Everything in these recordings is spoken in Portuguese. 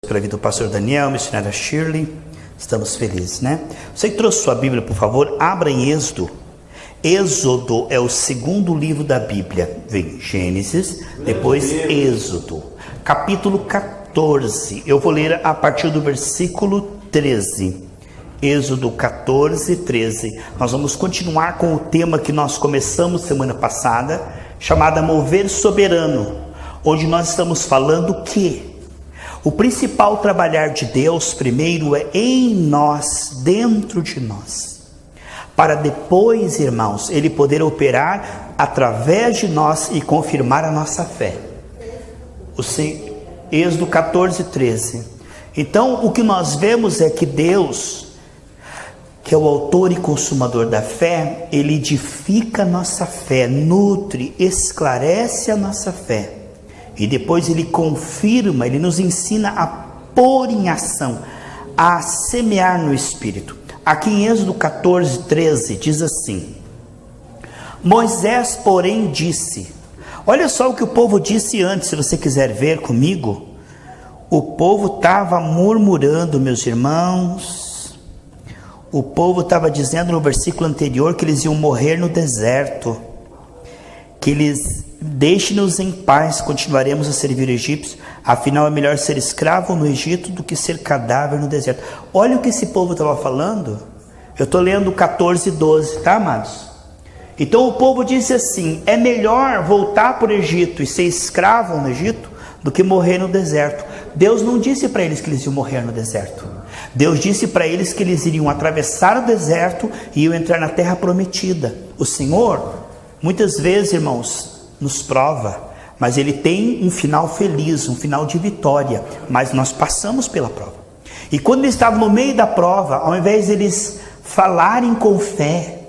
Pela vida do pastor Daniel, missionária Shirley, estamos felizes, né? Você que trouxe sua Bíblia, por favor, abra em Êxodo. Êxodo é o segundo livro da Bíblia. Vem Gênesis, depois Êxodo, capítulo 14. Eu vou ler a partir do versículo 13. Êxodo 14, 13. Nós vamos continuar com o tema que nós começamos semana passada, chamado Mover Soberano, onde nós estamos falando que o principal trabalhar de Deus primeiro é em nós, dentro de nós, para depois, irmãos, Ele poder operar através de nós e confirmar a nossa fé. Êxodo 14, 13. Então, o que nós vemos é que Deus, que é o autor e consumador da fé, Ele edifica a nossa fé, nutre, esclarece a nossa fé. E depois Ele confirma, Ele nos ensina a pôr em ação, a semear no Espírito. Aqui em Êxodo 14, 13, diz assim: Moisés, porém, disse... Olha só o que o povo disse antes, se você quiser ver comigo. O povo estava murmurando, meus irmãos. O povo estava dizendo no versículo anterior que eles iam morrer no deserto. Que eles... Deixe-nos em paz, continuaremos a servir o egípcio, afinal é melhor ser escravo no Egito do que ser cadáver no deserto. Olha o que esse povo estava falando. Eu estou lendo 14, 12, tá, amados? Então o povo disse assim: é melhor voltar para o Egito e ser escravo no Egito do que morrer no deserto. Deus não disse para eles que eles iam morrer no deserto. Deus disse para eles que eles iriam atravessar o deserto e iam entrar na terra prometida. O Senhor, muitas vezes, irmãos, nos prova, mas Ele tem um final feliz, um final de vitória, mas nós passamos pela prova. E quando eles estavam no meio da prova, ao invés de eles falarem com fé,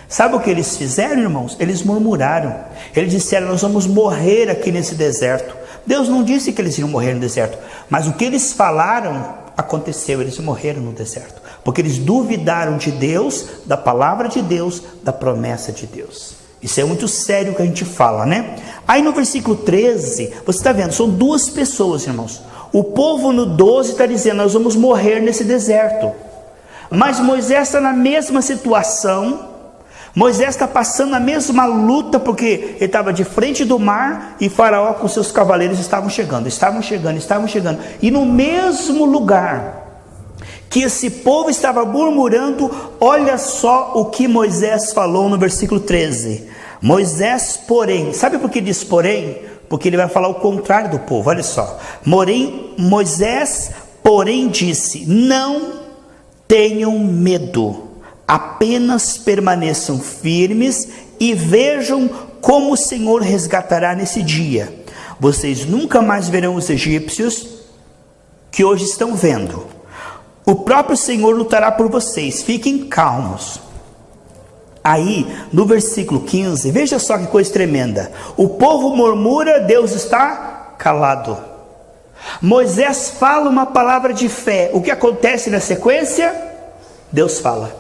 sabe o que eles fizeram, irmãos? Eles murmuraram. Eles disseram: nós vamos morrer aqui nesse deserto. Deus não disse que eles iam morrer no deserto, mas o que eles falaram aconteceu. Eles morreram no deserto, porque eles duvidaram de Deus, da palavra de Deus, da promessa de Deus. Isso é muito sério que a gente fala, né? Aí no versículo 13, você está vendo, são duas pessoas, irmãos. O povo no 12 está dizendo: nós vamos morrer nesse deserto. Mas Moisés está na mesma situação. Moisés está passando a mesma luta, porque ele estava de frente do mar e Faraó com seus cavaleiros estavam chegando. E no mesmo lugar que esse povo estava murmurando, olha só o que Moisés falou no versículo 13. Moisés, porém, sabe por que diz porém? Porque ele vai falar o contrário do povo, olha só. Moisés, porém, disse: não tenham medo, apenas permaneçam firmes e vejam como o Senhor resgatará nesse dia. Vocês nunca mais verão os egípcios que hoje estão vendo. O próprio Senhor lutará por vocês, fiquem calmos. Aí, no versículo 15, veja só que coisa tremenda. O povo murmura, Deus está calado. Moisés fala uma palavra de fé. O que acontece na sequência? Deus fala.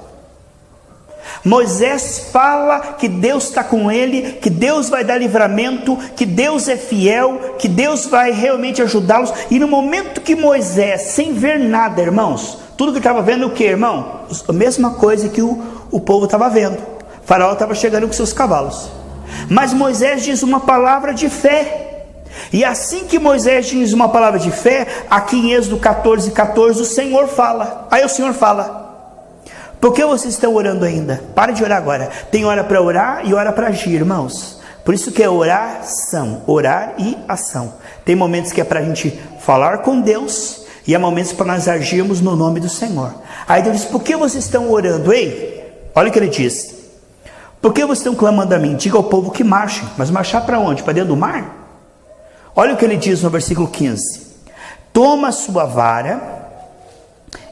Moisés fala que Deus está com ele, que Deus vai dar livramento, que Deus é fiel, que Deus vai realmente ajudá-los. E no momento que Moisés, sem ver nada, irmãos, tudo que estava vendo o que, irmão? A mesma coisa que o povo estava vendo. O faraó estava chegando com seus cavalos. Mas Moisés diz uma palavra de fé. E assim que Moisés diz uma palavra de fé, aqui em Êxodo 14, 14, o Senhor fala. Aí o Senhor fala: por que vocês estão orando ainda? Para de orar agora. Tem hora para orar e hora para agir, irmãos. Por isso que é oração, orar e ação. Tem momentos que é para a gente falar com Deus, e há momentos para nós agirmos no nome do Senhor. Aí Deus diz: por que vocês estão orando? Ei, olha o que ele diz: por que vocês estão clamando a mim? Diga ao povo que marchem. Mas marchar para onde? Para dentro do mar? Olha o que ele diz no versículo 15: toma a sua vara,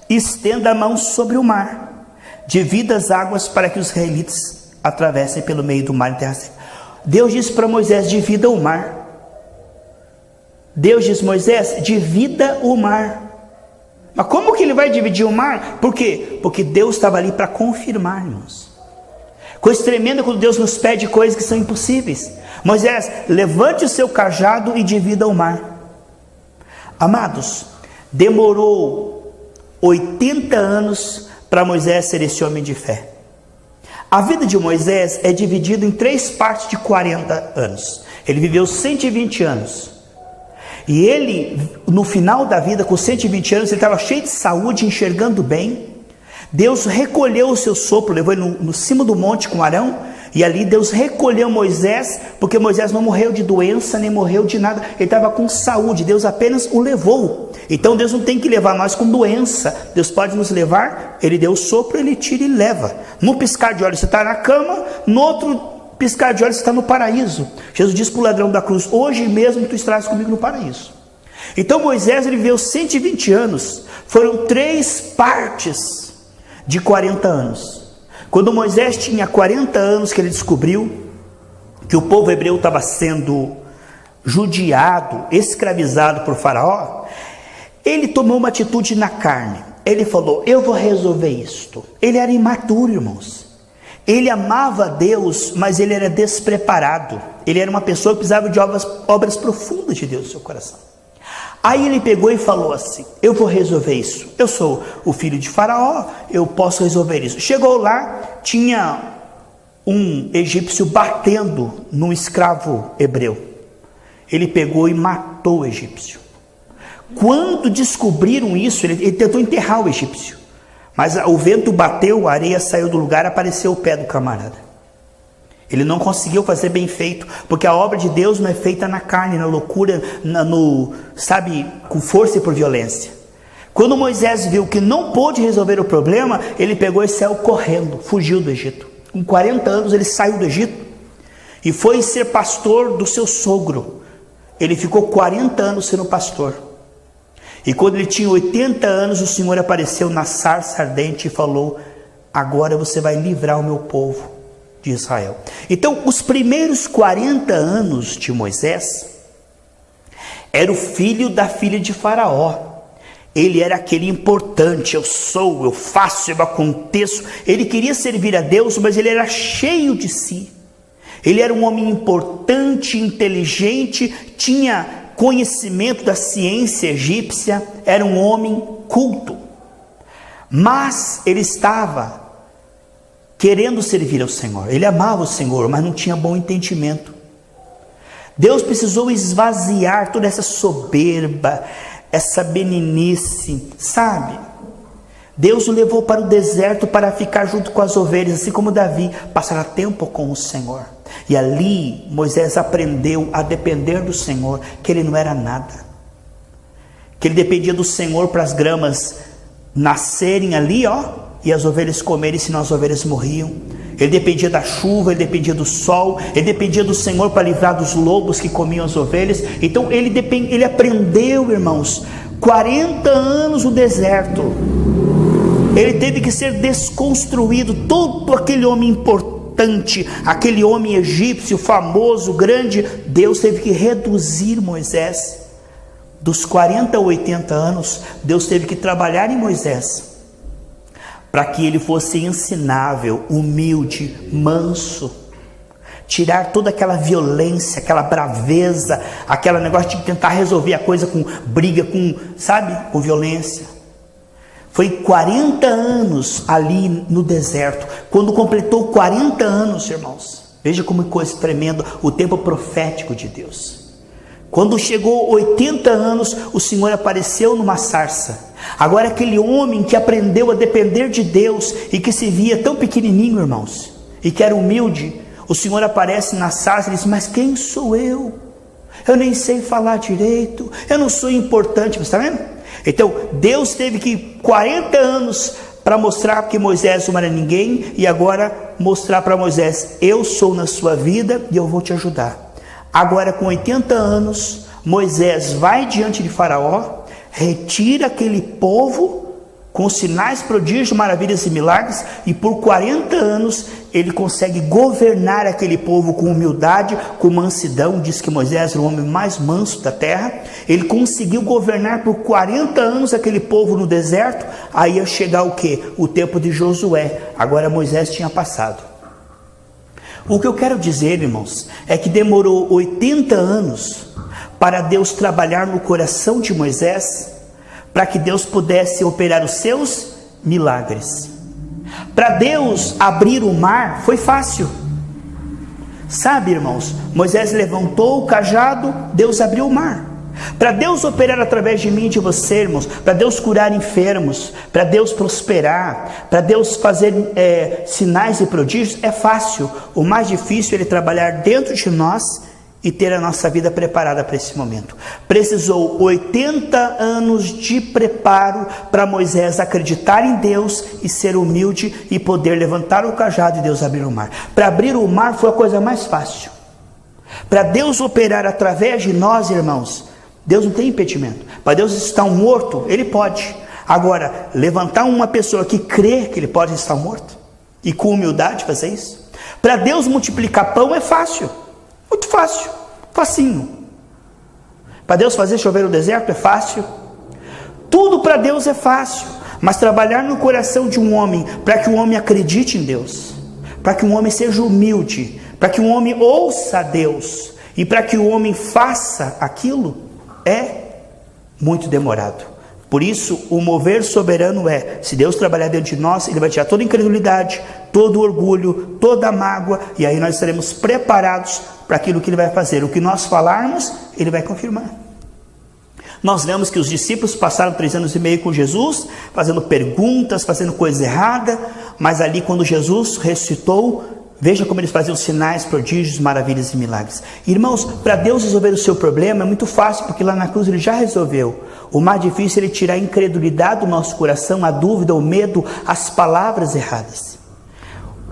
estenda a mão sobre o mar, divida as águas para que os israelitas atravessem pelo meio do mar em terra seca. Deus disse para Moisés: divida o mar. Deus diz: Moisés, divida o mar. Mas como que ele vai dividir o mar? Por quê? Porque Deus estava ali para confirmar, irmãos. Coisa tremenda quando Deus nos pede coisas que são impossíveis. Moisés, levante o seu cajado e divida o mar. Amados, demorou 80 anos para Moisés ser esse homem de fé. A vida de Moisés é dividida em 3 partes de 40 anos. Ele viveu 120 anos. E ele, no final da vida, com 120 anos, ele estava cheio de saúde, enxergando bem. Deus recolheu o seu sopro, levou ele no cimo do monte com Arão, e ali Deus recolheu Moisés, porque Moisés não morreu de doença, nem morreu de nada, ele estava com saúde, Deus apenas o levou. Então Deus não tem que levar nós com doença, Deus pode nos levar, ele deu o sopro, ele tira e leva. No piscar de olhos você está na cama, no outro piscar de olhos você está no paraíso. Jesus disse para o ladrão da cruz, hoje mesmo tu estarás comigo no paraíso. Então Moisés, ele viveu 120 anos, foram 3 partes de 40 anos. Quando Moisés tinha 40 anos, que ele descobriu que o povo hebreu estava sendo judiado, escravizado por Faraó, ele tomou uma atitude na carne. Ele falou, eu vou resolver isto. Ele era imaturo, irmãos. Ele amava a Deus, mas ele era despreparado. Ele era uma pessoa que precisava de obras profundas de Deus no seu coração. Aí ele pegou e falou assim, eu vou resolver isso. Eu sou o filho de Faraó, eu posso resolver isso. Chegou lá, tinha um egípcio batendo num escravo hebreu. Ele pegou e matou o egípcio. Quando descobriram isso, ele tentou enterrar o egípcio. Mas o vento bateu, a areia saiu do lugar, apareceu o pé do camarada. Ele não conseguiu fazer bem feito, porque a obra de Deus não é feita na carne, na loucura, sabe, com força e por violência. Quando Moisés viu que não pôde resolver o problema, ele pegou e saiu correndo, fugiu do Egito. Com 40 anos ele saiu do Egito e foi ser pastor do seu sogro. Ele ficou 40 anos sendo pastor. E quando ele tinha 80 anos, o Senhor apareceu na sarça ardente e falou, agora você vai livrar o meu povo de Israel. Então, os primeiros 40 anos de Moisés, era o filho da filha de Faraó. Ele era aquele importante, eu sou, eu faço, eu aconteço. Ele queria servir a Deus, mas ele era cheio de si. Ele era um homem importante, inteligente, tinha conhecimento da ciência egípcia, era um homem culto. Mas ele estava querendo servir ao Senhor. Ele amava o Senhor, mas não tinha bom entendimento. Deus precisou esvaziar toda essa soberba, essa meninice, sabe? Deus o levou para o deserto para ficar junto com as ovelhas, assim como Davi passará tempo com o Senhor. E ali Moisés aprendeu a depender do Senhor, que ele não era nada, que ele dependia do Senhor para as gramas nascerem ali, e as ovelhas comerem, senão as ovelhas morriam. Ele dependia da chuva, ele dependia do sol, ele dependia do Senhor para livrar dos lobos que comiam as ovelhas. Então ele aprendeu, irmãos, 40 anos no deserto. Ele teve que ser desconstruído. Todo aquele homem importante, aquele homem egípcio famoso, grande, Deus teve que reduzir Moisés. Dos 40 a 80 anos, Deus teve que trabalhar em Moisés, para que ele fosse ensinável, humilde, manso, tirar toda aquela violência, aquela braveza, aquele negócio de tentar resolver a coisa com briga, com violência. Foi 40 anos ali no deserto. Quando completou 40 anos, irmãos, veja como coisa tremenda, o tempo profético de Deus. Quando chegou 80 anos, o Senhor apareceu numa sarça. Agora aquele homem que aprendeu a depender de Deus e que se via tão pequenininho, irmãos, e que era humilde, o Senhor aparece na sarça e diz, mas quem sou eu? Eu nem sei falar direito, eu não sou importante, você está vendo? Então Deus teve que 40 anos para mostrar que Moisés não era ninguém, e agora mostrar para Moisés, eu sou na sua vida e eu vou te ajudar. Agora com 80 anos, Moisés vai diante de Faraó, retira aquele povo com sinais, prodígios, maravilhas e milagres, e por 40 anos ele consegue governar aquele povo com humildade, com mansidão. Diz que Moisés era o homem mais manso da terra. Ele conseguiu governar por 40 anos aquele povo no deserto. Aí ia chegar o quê? O tempo de Josué. Agora Moisés tinha passado. O que eu quero dizer, irmãos, é que demorou 80 anos para Deus trabalhar no coração de Moisés, para que Deus pudesse operar os seus milagres. Para Deus abrir o mar foi fácil. Sabe, irmãos, Moisés levantou o cajado, Deus abriu o mar. Para Deus operar através de mim e de você, irmãos, para Deus curar enfermos, para Deus prosperar, para Deus fazer sinais e prodígios, é fácil. O mais difícil é Ele trabalhar dentro de nós e ter a nossa vida preparada para esse momento. Precisou 80 anos de preparo para Moisés acreditar em Deus e ser humilde e poder levantar o cajado e Deus abrir o mar. Para abrir o mar foi a coisa mais fácil. Para Deus operar através de nós, irmãos, Deus não tem impedimento. Para Deus estar morto, Ele pode. Agora, levantar uma pessoa que crê que Ele pode estar morto e com humildade fazer isso. Para Deus multiplicar pão é fácil. Muito fácil, facinho. Para Deus fazer chover no deserto é fácil. Tudo para Deus é fácil. Mas trabalhar no coração de um homem, para que o homem acredite em Deus, para que um homem seja humilde, para que um homem ouça a Deus, e para que o homem faça aquilo, é muito demorado. Por isso, o mover soberano se Deus trabalhar dentro de nós, Ele vai tirar toda a incredulidade, todo o orgulho, toda a mágoa, e aí nós estaremos preparados para aquilo que Ele vai fazer. O que nós falarmos, Ele vai confirmar. Nós vemos que os discípulos passaram 3 anos e meio com Jesus, fazendo perguntas, fazendo coisa errada, mas ali quando Jesus ressuscitou, veja como eles faziam sinais, prodígios, maravilhas e milagres. Irmãos, para Deus resolver o seu problema é muito fácil, porque lá na cruz Ele já resolveu. O mais difícil é Ele tirar a incredulidade do nosso coração, a dúvida, o medo, as palavras erradas.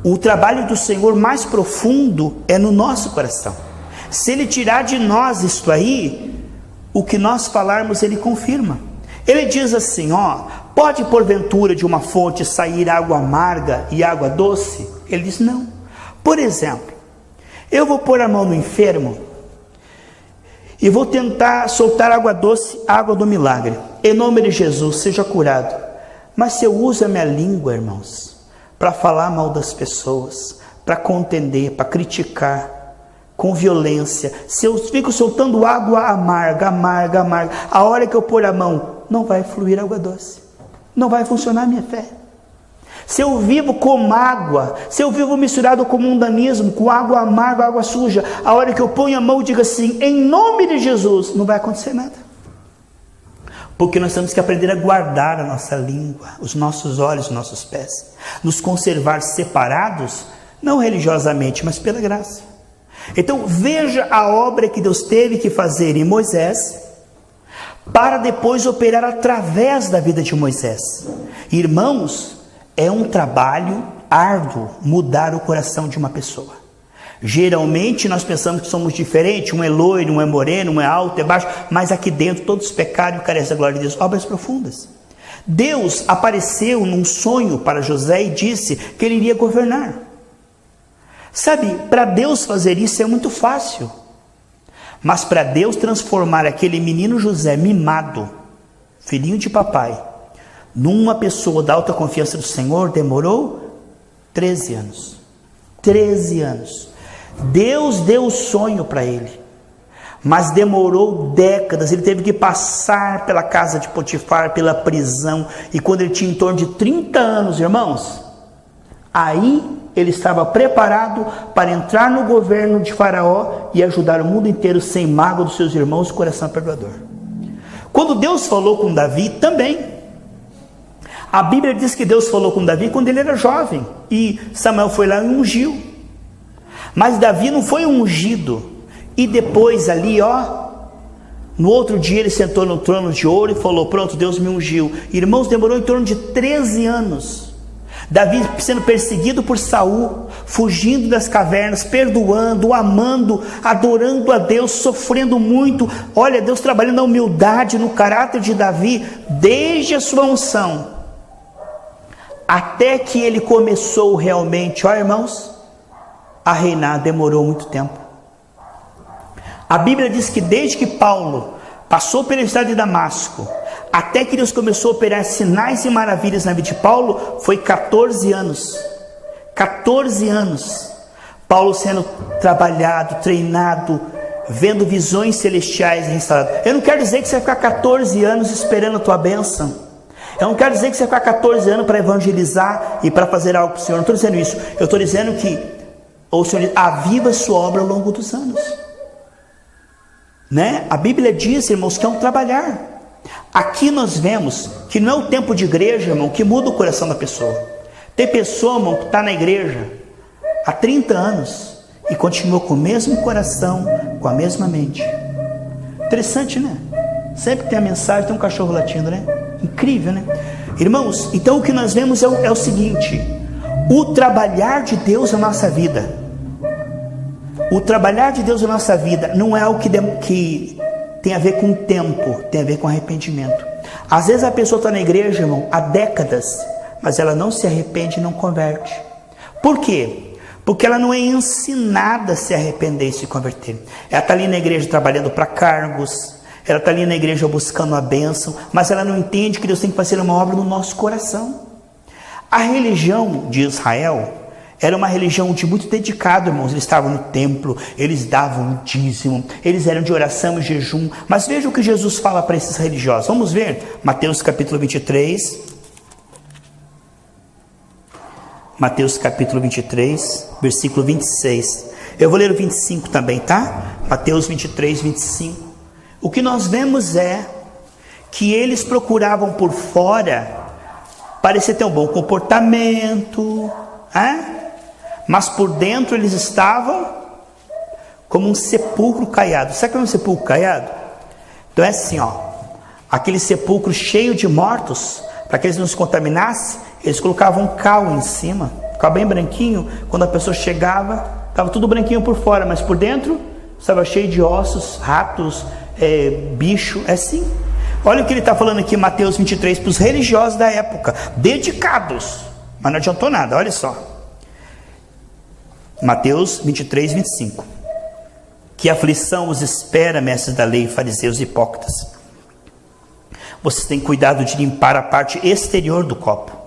O trabalho do Senhor mais profundo é no nosso coração. Se Ele tirar de nós isto aí, o que nós falarmos Ele confirma. Ele diz assim, pode porventura de uma fonte sair água amarga e água doce? Ele diz não. Por exemplo, eu vou pôr a mão no enfermo e vou tentar soltar água doce, água do milagre. Em nome de Jesus, seja curado. Mas se eu uso a minha língua, irmãos, para falar mal das pessoas, para contender, para criticar, com violência, se eu fico soltando água amarga, a hora que eu pôr a mão, não vai fluir água doce. Não vai funcionar a minha fé. Se eu vivo com mágoa, se eu vivo misturado com mundanismo, com água amarga, água suja, a hora que eu ponho a mão e digo assim, em nome de Jesus, não vai acontecer nada. Porque nós temos que aprender a guardar a nossa língua, os nossos olhos, os nossos pés, nos conservar separados, não religiosamente, mas pela graça. Então veja a obra que Deus teve que fazer em Moisés, para depois operar através da vida de Moisés. Irmãos, é um trabalho árduo mudar o coração de uma pessoa. Geralmente nós pensamos que somos diferentes, um é loiro, um é moreno, um é alto, é baixo, mas aqui dentro todos pecaram e carecem da glória de Deus. Obras profundas. Deus apareceu num sonho para José e disse que ele iria governar. Sabe, para Deus fazer isso é muito fácil. Mas para Deus transformar aquele menino José mimado, filhinho de papai, numa pessoa da alta confiança do Senhor, demorou 13 anos. 13 anos. Deus deu o sonho para ele, mas demorou décadas. Ele teve que passar pela casa de Potifar, pela prisão, e quando ele tinha em torno de 30 anos, irmãos, aí ele estava preparado para entrar no governo de Faraó e ajudar o mundo inteiro sem mágoa dos seus irmãos, coração perdoador. Quando Deus falou com Davi também, a Bíblia diz que Deus falou com Davi quando ele era jovem, e Samuel foi lá e ungiu. Mas Davi não foi ungido, e depois ali, no outro dia ele sentou no trono de ouro e falou, pronto, Deus me ungiu. Irmãos, demorou em torno de 13 anos. Davi sendo perseguido por Saul, fugindo das cavernas, perdoando, amando, adorando a Deus, sofrendo muito. Olha, Deus trabalhando na humildade, no caráter de Davi, desde a sua unção, até que ele começou realmente, irmãos, a reinar. Demorou muito tempo. A Bíblia diz que desde que Paulo passou pela estrada de Damasco, até que Deus começou a operar sinais e maravilhas na vida de Paulo, foi 14 anos. 14 anos. Paulo sendo trabalhado, treinado, vendo visões celestiais restauradas. Eu não quero dizer que você vai ficar 14 anos esperando a tua bênção. Eu não quero dizer que você vai ficar 14 anos para evangelizar e para fazer algo para o Senhor. Não estou dizendo isso. Eu estou dizendo que o Senhor diz, aviva a sua obra ao longo dos anos. Né? A Bíblia diz, irmãos, que é um trabalhar. Aqui nós vemos que não é o tempo de igreja, irmão, que muda o coração da pessoa. Tem pessoa, irmão, que está na igreja há 30 anos e continua com o mesmo coração, com a mesma mente. Interessante, né? Sempre que tem a mensagem, tem um cachorro latindo, né? Incrível, né? Irmãos, então o que nós vemos é o seguinte: o trabalhar de Deus na nossa vida. O trabalhar de Deus na nossa vida não é algo que tem a ver com tempo, tem a ver com arrependimento. Às vezes a pessoa está na igreja, irmão, há décadas, mas ela não se arrepende e não converte. Por quê? Porque ela não é ensinada a se arrepender e se converter. Ela está ali na igreja trabalhando para cargos, ela está ali na igreja buscando a bênção, mas ela não entende que Deus tem que fazer uma obra no nosso coração. A religião de Israel era uma religião de muito dedicado, irmãos. Eles estavam no templo, eles davam o dízimo, eles eram de oração e jejum. Mas veja o que Jesus fala para esses religiosos. Vamos ver Mateus capítulo 23. Mateus capítulo 23, versículo 26. Eu vou ler o 25 também, tá? Mateus 23, 25. O que nós vemos é que eles procuravam por fora parecer ter um bom comportamento, mas por dentro eles estavam como um sepulcro caiado. Sabe o que é um sepulcro caiado? Então é assim, ó, aquele sepulcro cheio de mortos, para que eles não se contaminassem, eles colocavam um cal em cima, ficava bem branquinho. Quando a pessoa chegava, estava tudo branquinho por fora, mas por dentro estava cheio de ossos, ratos, bicho, é assim. Olha o que ele está falando aqui em Mateus 23 para os religiosos da época, dedicados, mas não adiantou nada. Olha só, Mateus 23, 25. Que aflição os espera, mestres da lei, fariseus e hipócritas. Vocês têm cuidado de limpar a parte exterior do copo.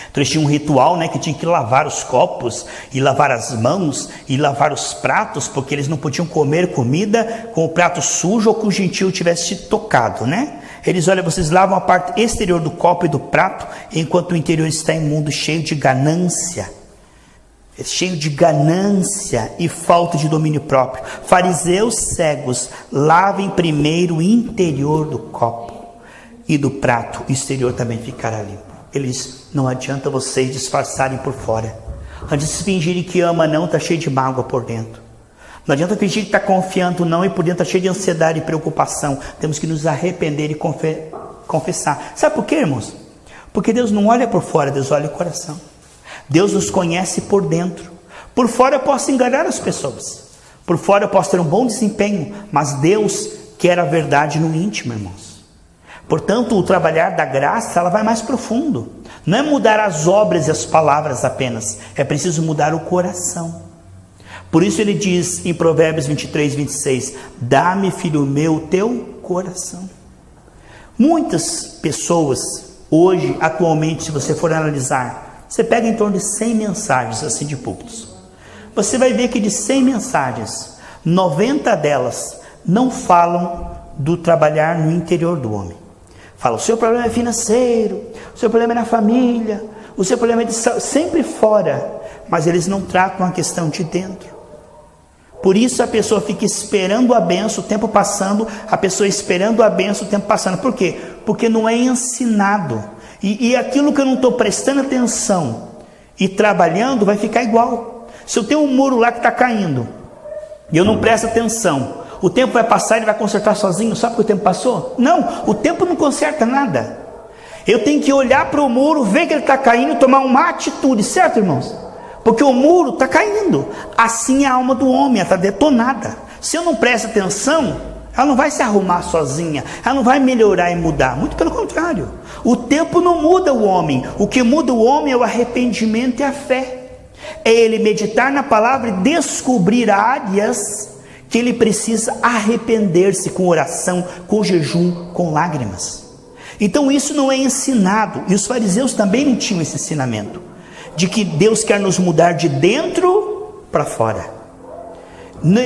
Então eles tinham um ritual, né, que tinha que lavar os copos, e lavar as mãos, e lavar os pratos, porque eles não podiam comer comida com o prato sujo ou que o gentil tivesse tocado, né? Eles, olha, vocês lavam a parte exterior do copo e do prato, enquanto o interior está imundo, cheio de ganância. Cheio de ganância e falta de domínio próprio. Fariseus cegos, lavem primeiro o interior do copo e do prato, o exterior também ficará limpo. Eles, não adianta vocês disfarçarem por fora. Antes de fingirem que ama não, está cheio de mágoa por dentro. Não adianta fingir que está confiando não e por dentro está cheio de ansiedade e preocupação. Temos que nos arrepender e confessar. Sabe por quê, irmãos? Porque Deus não olha por fora, Deus olha o coração. Deus nos conhece por dentro. Por fora eu posso enganar as pessoas, por fora eu posso ter um bom desempenho, mas Deus quer a verdade no íntimo, irmãos. Portanto, o trabalhar da graça, ela vai mais profundo. Não é mudar as obras e as palavras apenas, é preciso mudar o coração. Por isso ele diz em Provérbios 23, 26, dá-me, filho meu, o teu coração. Muitas pessoas hoje, atualmente, se você for analisar, você pega em torno de 100 mensagens assim de púlpitos. Você vai ver que de 100 mensagens, 90 delas não falam do trabalhar no interior do homem. Fala, o seu problema é financeiro, o seu problema é na família, o seu problema é de saúde, sempre fora, mas eles não tratam a questão de dentro. Por isso a pessoa fica esperando a bênção, o tempo passando, a pessoa esperando a bênção, o tempo passando. Por quê? Porque não é ensinado. E aquilo que eu não estou prestando atenção e trabalhando vai ficar igual. Se eu tenho um muro lá que está caindo e eu não presto atenção, o tempo vai passar e ele vai consertar sozinho, só porque o tempo passou? Não, o tempo não conserta nada. Eu tenho que olhar para o muro, ver que ele está caindo e tomar uma atitude, certo, irmãos? Porque o muro está caindo. Assim é a alma do homem, ela está detonada. Se eu não presto atenção, ela não vai se arrumar sozinha, ela não vai melhorar e mudar, muito pelo contrário. O tempo não muda o homem, o que muda o homem é o arrependimento e a fé. É ele meditar na palavra e descobrir áreas que ele precisa arrepender-se com oração, com jejum, com lágrimas. Então isso não é ensinado, e os fariseus também não tinham esse ensinamento, de que Deus quer nos mudar de dentro para fora.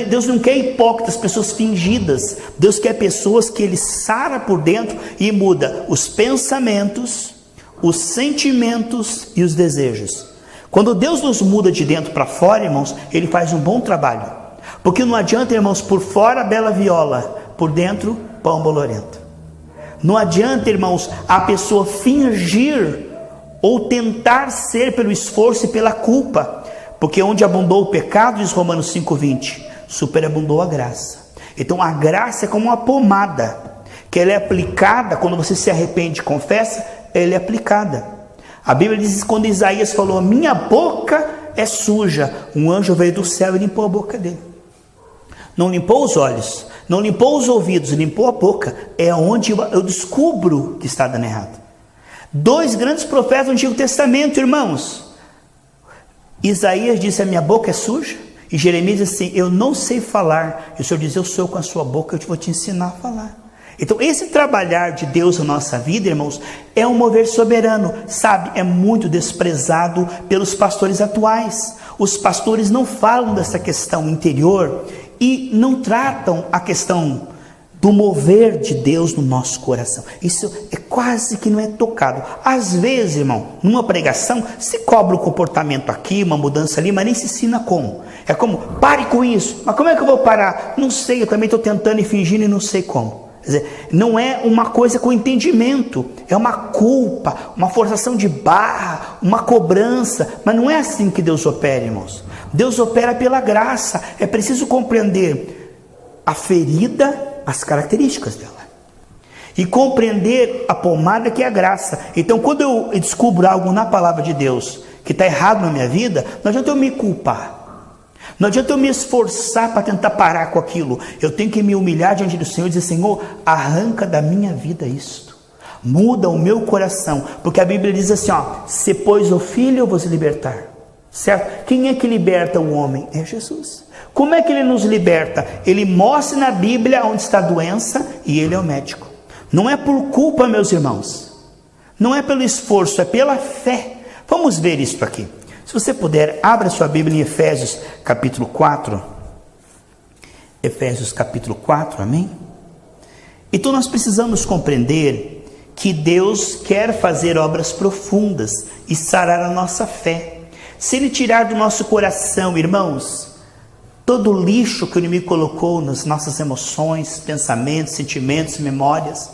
Deus não quer hipócritas, pessoas fingidas. Deus quer pessoas que Ele sara por dentro e muda os pensamentos, os sentimentos e os desejos. Quando Deus nos muda de dentro para fora, irmãos, Ele faz um bom trabalho. Porque não adianta, irmãos, por fora bela viola, por dentro pão bolorento. Não adianta, irmãos, a pessoa fingir ou tentar ser pelo esforço e pela culpa. Porque onde abundou o pecado, diz Romanos 5,20, superabundou a graça. Então a graça é como uma pomada, que ela é aplicada, quando você se arrepende e confessa, ela é aplicada. A Bíblia diz, quando Isaías falou, minha boca é suja, um anjo veio do céu e limpou a boca dele. Não limpou os olhos, não limpou os ouvidos, limpou a boca. É onde eu descubro que está dando errado. 2 grandes profetas do Antigo Testamento, irmãos. Isaías disse, a minha boca é suja. E Jeremias disse assim, eu não sei falar. E o Senhor diz, eu sou com a sua boca, eu vou te ensinar a falar. Então esse trabalhar de Deus na nossa vida, irmãos, é um mover soberano. Sabe, é muito desprezado pelos pastores atuais. Os pastores não falam dessa questão interior e não tratam a questão do mover de Deus no nosso coração. Isso é quase que não é tocado. Às vezes, irmão, numa pregação, se cobra um comportamento aqui, uma mudança ali, mas nem se ensina como. É como, pare com isso. Mas como é que eu vou parar? Não sei, eu também estou tentando e fingindo e não sei como. Quer dizer, não é uma coisa com entendimento, é uma culpa, uma forçação de barra, uma cobrança, mas não é assim que Deus opera, irmãos. Deus opera pela graça. É preciso compreender a ferida, as características dela, e compreender a pomada que é a graça. Então quando eu descubro algo na palavra de Deus que está errado na minha vida, não adianta eu me culpar, não adianta eu me esforçar para tentar parar com aquilo. Eu tenho que me humilhar diante do Senhor e dizer, Senhor, arranca da minha vida isto, muda o meu coração, porque a Bíblia diz assim, ó, se pois o Filho eu vos libertar, certo? Quem é que liberta o homem? É Jesus. Como é que Ele nos liberta? Ele mostra na Bíblia onde está a doença e Ele é o médico. Não é por culpa, meus irmãos, não é pelo esforço, é pela fé. Vamos ver isso aqui. Se você puder, abra sua Bíblia em Efésios capítulo 4. Efésios capítulo 4, amém? Então nós precisamos compreender que Deus quer fazer obras profundas e sarar a nossa fé. Se Ele tirar do nosso coração, irmãos, todo o lixo que o inimigo colocou nas nossas emoções, pensamentos, sentimentos, memórias,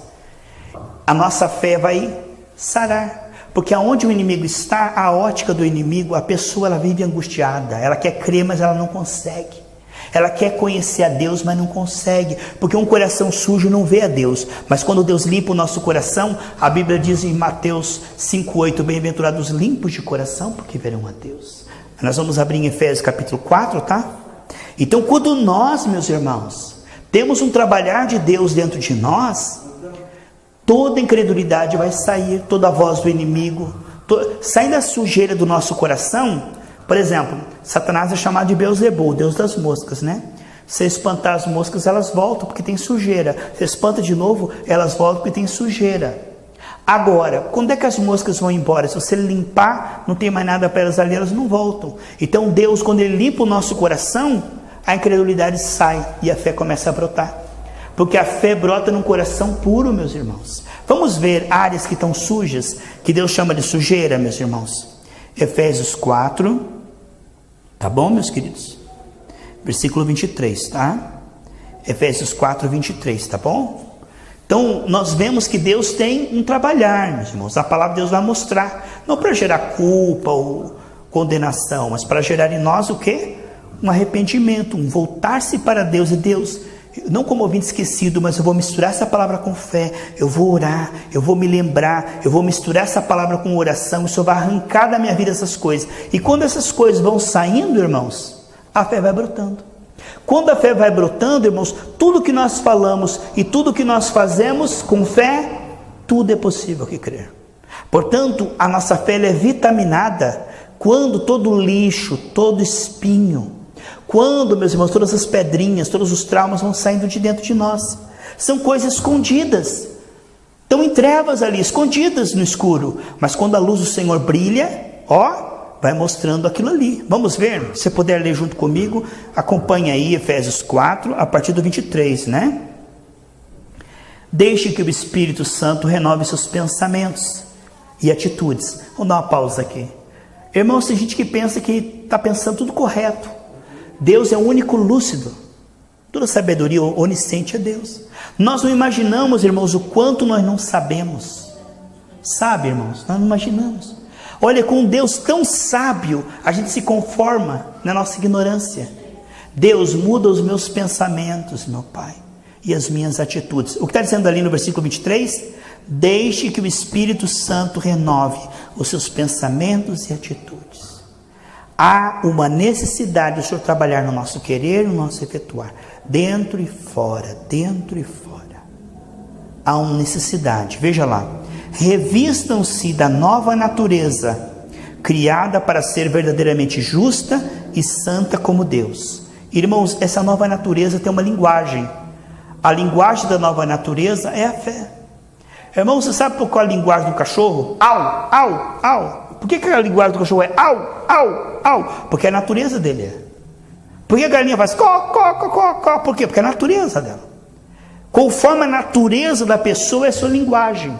a nossa fé vai sarar. Porque aonde o inimigo está, a ótica do inimigo, a pessoa ela vive angustiada, ela quer crer, mas ela não consegue. Ela quer conhecer a Deus, mas não consegue, porque um coração sujo não vê a Deus. Mas quando Deus limpa o nosso coração, a Bíblia diz em Mateus 5,8, bem-aventurados limpos de coração, porque verão a Deus. Nós vamos abrir em Efésios capítulo 4, tá? Então quando nós, meus irmãos, temos um trabalhar de Deus dentro de nós, toda incredulidade vai sair, toda a voz do inimigo, sai da sujeira do nosso coração. Por exemplo, Satanás é chamado de Beelzebul, Deus das moscas, né? Se espantar as moscas, elas voltam porque tem sujeira. Se espanta de novo, elas voltam porque tem sujeira. Agora, quando é que as moscas vão embora? Se você limpar, não tem mais nada para elas ali, elas não voltam. Então Deus, quando Ele limpa o nosso coração, a incredulidade sai e a fé começa a brotar. Porque a fé brota num coração puro, meus irmãos. Vamos ver áreas que estão sujas, que Deus chama de sujeira, meus irmãos. Efésios 4, tá bom, meus queridos? Versículo 23, tá? Efésios 4, 23, tá bom? Então, nós vemos que Deus tem um trabalhar, meus irmãos. A palavra de Deus vai mostrar, não para gerar culpa ou condenação, mas para gerar em nós o quê? Um arrependimento, um voltar-se para Deus. E Deus, não como ouvinte esquecido, mas eu vou misturar essa palavra com fé, eu vou orar, eu vou me lembrar, eu vou misturar essa palavra com oração, o Senhor vai arrancar da minha vida essas coisas. E quando essas coisas vão saindo, irmãos, a fé vai brotando. Quando a fé vai brotando, irmãos, tudo que nós falamos e tudo que nós fazemos com fé, tudo é possível que crer. Portanto, a nossa fé é vitaminada quando todo lixo, todo espinho, quando, meus irmãos, todas as pedrinhas, todos os traumas vão saindo de dentro de nós. São coisas escondidas, estão em trevas ali, escondidas no escuro. Mas quando a luz do Senhor brilha, ó, vai mostrando aquilo ali. Vamos ver? Se você puder ler junto comigo, acompanha aí Efésios 4, a partir do 23, né? Deixe que o Espírito Santo renove seus pensamentos e atitudes. Vamos dar uma pausa aqui. Irmãos, tem gente que pensa que está pensando tudo correto. Deus é o único lúcido. Toda sabedoria onisciente é Deus. Nós não imaginamos, irmãos, o quanto nós não sabemos. Sabe, irmãos? Nós não imaginamos. Olha, com um Deus tão sábio, a gente se conforma na nossa ignorância. Deus muda os meus pensamentos, meu Pai, e as minhas atitudes. O que está dizendo ali no versículo 23? Deixe que o Espírito Santo renove os seus pensamentos e atitudes. Há uma necessidade do Senhor trabalhar no nosso querer, no nosso efetuar, dentro e fora, dentro e fora. Há uma necessidade, veja lá. Revistam-se da nova natureza, criada para ser verdadeiramente justa e santa como Deus. Irmãos, essa nova natureza tem uma linguagem. A linguagem da nova natureza é a fé. Irmão, você sabe qual é a linguagem do cachorro? Au, au, au. Por que a linguagem do cachorro é au, au, au? Porque a natureza dele é. Por que a galinha faz có, có, có, có, có? Por quê? Porque é a natureza dela. Conforme a natureza da pessoa é a sua linguagem.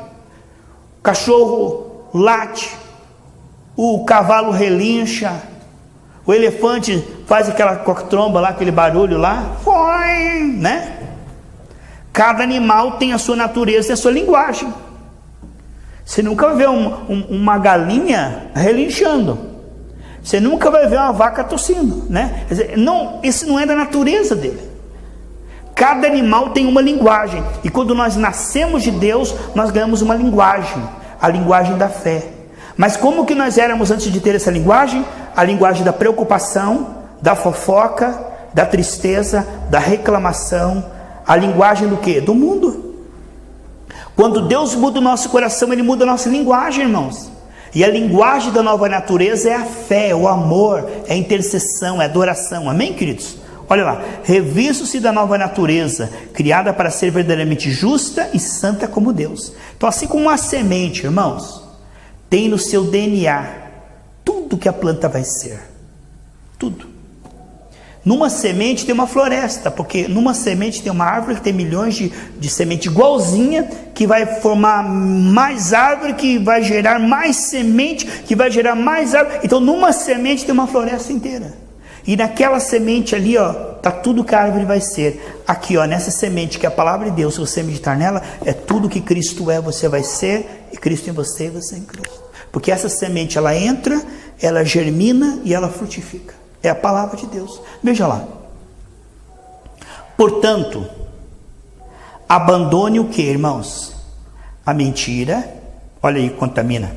O cachorro late, o cavalo relincha, o elefante faz aquela coquetromba lá, aquele barulho lá, né? Cada animal tem a sua natureza e a sua linguagem. Você nunca vai ver uma galinha relinchando. Você nunca vai ver uma vaca tossindo, né? Quer dizer, não, isso não é da natureza dele. Cada animal tem uma linguagem. E quando nós nascemos de Deus, nós ganhamos uma linguagem. A linguagem da fé. Mas como que nós éramos antes de ter essa linguagem? A linguagem da preocupação, da fofoca, da tristeza, da reclamação. A linguagem do quê? Do mundo. Quando Deus muda o nosso coração, Ele muda a nossa linguagem, irmãos. E a linguagem da nova natureza é a fé, o amor, é a intercessão, é a adoração. Amém, queridos? Olha lá. Revistam-se da nova natureza, criada para ser verdadeiramente justa e santa como Deus. Então, assim como uma semente, irmãos, tem no seu DNA tudo que a planta vai ser. Tudo. Numa semente tem uma floresta, porque numa semente tem uma árvore que tem milhões de semente igualzinha, que vai formar mais árvore, que vai gerar mais semente, que vai gerar mais árvore. Então numa semente tem uma floresta inteira. E naquela semente ali, ó, tá tudo que a árvore vai ser. Aqui, ó, nessa semente que é a palavra de Deus, se você meditar nela, é tudo que Cristo é, você vai ser, e Cristo em você e você em Cristo. Porque essa semente, ela entra, ela germina e ela frutifica. É a palavra de Deus. Veja lá. Portanto, abandone o que, irmãos? A mentira. Olha aí, contamina.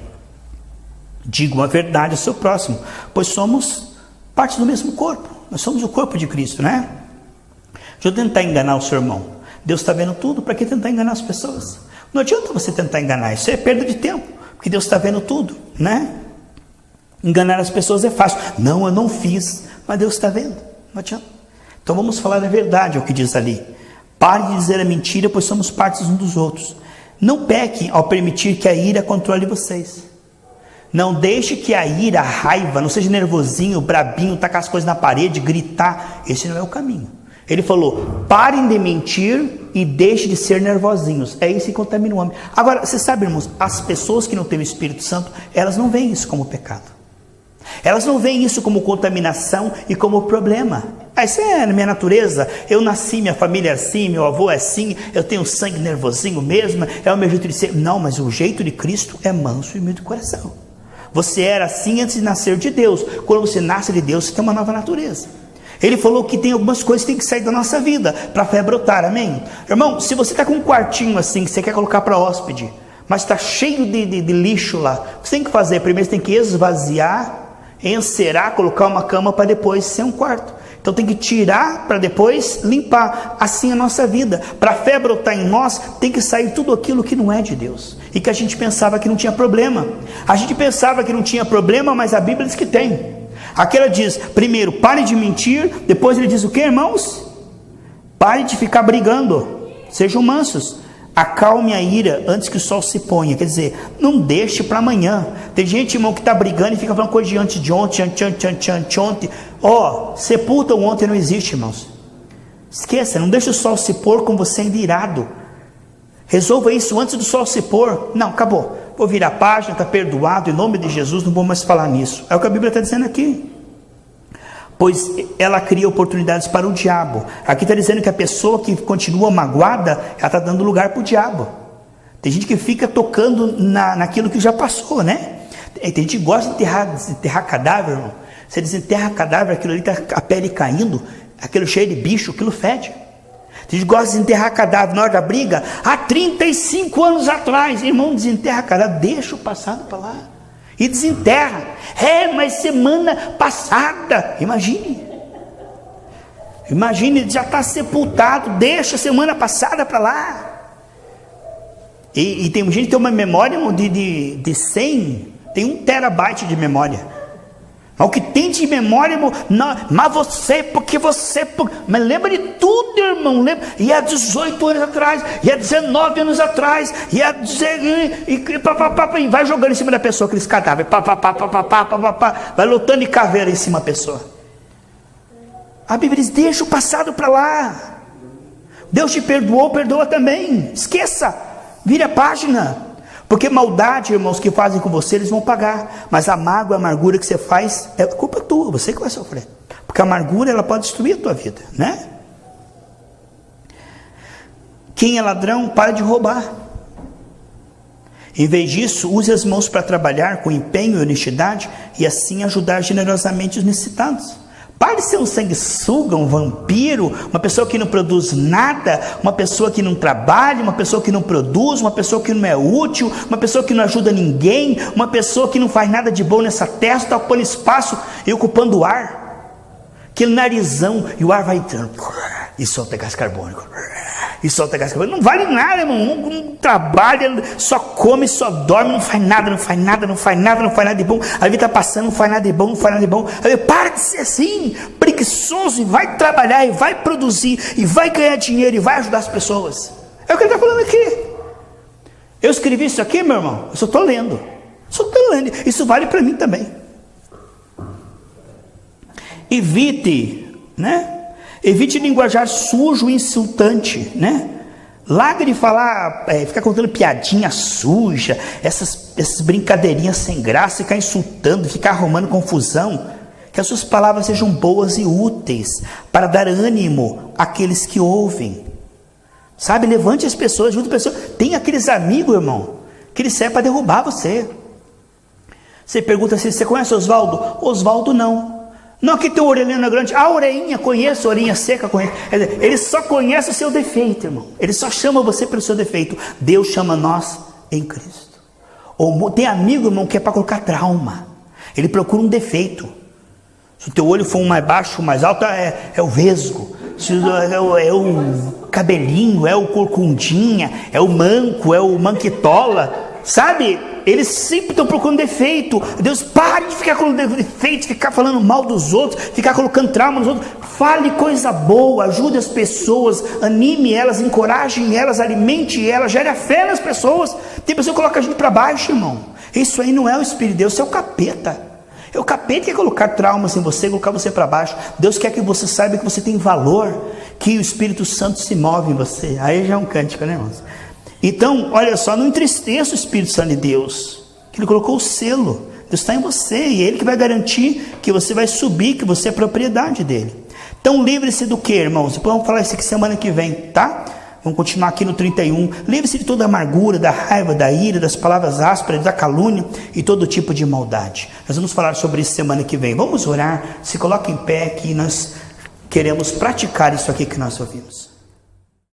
Diga uma verdade ao seu próximo, pois somos parte do mesmo corpo. Nós somos o corpo de Cristo, né? Deixa eu tentar enganar o seu irmão. Deus está vendo tudo, para que tentar enganar as pessoas? Não adianta você tentar enganar, isso é perda de tempo, porque Deus está vendo tudo, né? Enganar as pessoas é fácil. Não, eu não fiz, mas Deus está vendo. Não adianta. Então vamos falar a verdade, é o que diz ali. Pare de dizer a mentira, pois somos partes uns dos outros. Não pequem ao permitir que a ira controle vocês. Não deixe que a ira, a raiva, não seja nervosinho, brabinho, tacar as coisas na parede, gritar. Esse não é o caminho. Ele falou, parem de mentir e deixem de ser nervosinhos. É isso que contamina o homem. Agora, você sabe, irmãos, as pessoas que não têm o Espírito Santo, elas não veem isso como pecado. Elas não veem isso como contaminação e como problema. Isso é na minha natureza. Eu nasci, minha família é assim, meu avô é assim, eu tenho sangue nervosinho mesmo, é o meu jeito de ser. Não, mas o jeito de Cristo é manso e humilde de coração. Você era assim antes de nascer de Deus. Quando você nasce de Deus, você tem uma nova natureza. Ele falou que tem algumas coisas que tem que sair da nossa vida para a fé brotar, amém? Irmão, se você está com um quartinho assim que você quer colocar para hóspede, mas está cheio de lixo lá, o que você tem que fazer? Primeiro você tem que esvaziar, encerar, colocar uma cama para depois ser um quarto. Então tem que tirar para depois limpar. Assim é a nossa vida. Para a fé brotar em nós, tem que sair tudo aquilo que não é de Deus e que a gente pensava que não tinha problema. A gente pensava que não tinha problema, mas a Bíblia diz que tem. Aqui ela diz, primeiro, pare de mentir. Depois ele diz o que, irmãos? Pare de ficar brigando, sejam mansos. Acalme a ira antes que o sol se ponha. Quer dizer, não deixe para amanhã. Tem gente, irmão, que está brigando e fica falando coisa de antes de ontem, ontem. Sepulta o ontem não existe, irmãos. Esqueça, não deixe o sol se pôr com você ainda irado. Resolva isso antes do sol se pôr. Não, acabou. Vou virar a página, está perdoado, em nome de Jesus, não vou mais falar nisso. É o que a Bíblia está dizendo aqui. Pois ela cria oportunidades para o diabo. Aqui está dizendo que a pessoa que continua magoada, ela está dando lugar para o diabo. Tem gente que fica tocando naquilo que já passou, né? Tem gente que gosta de enterrar cadáver, irmão. Você desenterra cadáver, aquilo ali está a pele caindo, aquilo cheio de bicho, aquilo fede. Tem gente que gosta de enterrar cadáver na hora da briga, há 35 anos atrás. Irmão, desenterra cadáver, deixa o passado para lá. E desenterra. Mas semana passada, imagine, já está sepultado, deixa a semana passada para lá. E tem gente que tem uma memória, irmão, de 100, tem 1 terabyte de memória. Mas o que tem de memória, irmão, mas mas lembra de tudo, irmão, lembra, e há 18 anos atrás, e há 19 anos atrás, e há e vai jogando em cima da pessoa, aqueles cadáveres, vai lutando de caveira em cima da pessoa. A Bíblia diz, deixa o passado para lá, Deus te perdoou, perdoa também, esqueça, vire a página. Porque maldade, irmãos, que fazem com você, eles vão pagar. Mas a mágoa, a amargura que você faz, é culpa tua, você que vai sofrer. Porque a amargura, ela pode destruir a tua vida, né? Quem é ladrão, para de roubar. Em vez disso, use as mãos para trabalhar com empenho e honestidade, e assim ajudar generosamente os necessitados. Pare de ser um sanguessuga, um vampiro, uma pessoa que não produz nada, uma pessoa que não trabalha, uma pessoa que não produz, uma pessoa que não é útil, uma pessoa que não ajuda ninguém, uma pessoa que não faz nada de bom nessa terra, está ocupando espaço e ocupando o ar. Aquele narizão, e o ar vai entrando, e solta gás carbônico, não vale nada, irmão, não trabalha, só come, só dorme, não faz nada de bom, a vida está passando, não faz nada de bom, aí para de ser assim, preguiçoso, e vai trabalhar, e vai produzir, e vai ganhar dinheiro, e vai ajudar as pessoas. É o que ele está falando aqui. Eu escrevi isso aqui, meu irmão, eu só estou lendo, isso vale para mim também. Evite linguajar sujo e insultante, né? Larga de falar, ficar contando piadinha suja, essas brincadeirinhas sem graça, ficar insultando, ficar arrumando confusão. Que as suas palavras sejam boas e úteis para dar ânimo àqueles que ouvem. Sabe, levante as pessoas, ajude as pessoas. Tem aqueles amigos, irmão, que eles servem para derrubar você. Você pergunta assim, você conhece Oswaldo? Oswaldo não. Não, aqui tem uma orelhinha grande. A orelhinha, conheço, a orelhinha seca, conheço. Ele só conhece o seu defeito, irmão. Ele só chama você pelo seu defeito. Deus chama nós em Cristo. Ou tem amigo, irmão, que é para colocar trauma. Ele procura um defeito. Se o teu olho for um mais baixo, um mais alto, é o vesgo. Se é o cabelinho, é o corcundinha, é o manco, é o manquitola. Sabe? Eles sempre estão procurando defeito. Deus, pare de ficar com defeito, ficar falando mal dos outros, ficar colocando trauma nos outros. Fale coisa boa, ajude as pessoas, anime elas, encoraje elas, alimente elas, gere a fé nas pessoas. Tem pessoa que coloca a gente para baixo, irmão. Isso aí não é o Espírito de Deus, isso é o capeta. É o capeta que quer colocar traumas em você, colocar você para baixo. Deus quer que você saiba que você tem valor, que o Espírito Santo se move em você. Aí já é um cântico, né, irmãos? Então, olha só, não entristeça o Espírito Santo de Deus, que Ele colocou o selo. Deus está em você, e é Ele que vai garantir que você vai subir, que você é propriedade dEle. Então, livre-se do que, irmãos? Depois vamos falar isso aqui semana que vem, tá? Vamos continuar aqui no 31. Livre-se de toda a amargura, da raiva, da ira, das palavras ásperas, da calúnia e todo tipo de maldade. Nós vamos falar sobre isso semana que vem. Vamos orar, se coloque em pé, que nós queremos praticar isso aqui que nós ouvimos.